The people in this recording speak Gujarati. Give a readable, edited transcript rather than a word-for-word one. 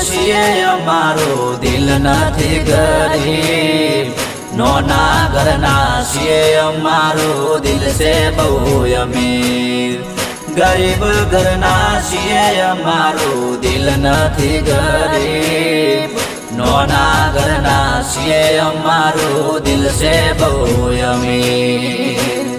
છીએ અમારો દિલ નથી ગરીબ નોના ઘરના છીએ અમારો દિલ છે બહુ અમીર ગરીબ ઘરના છીએ અમારો દિલ નથી ગરીબ નોના ઘરના છીએ અમારો દિલ છે બહુ અમીર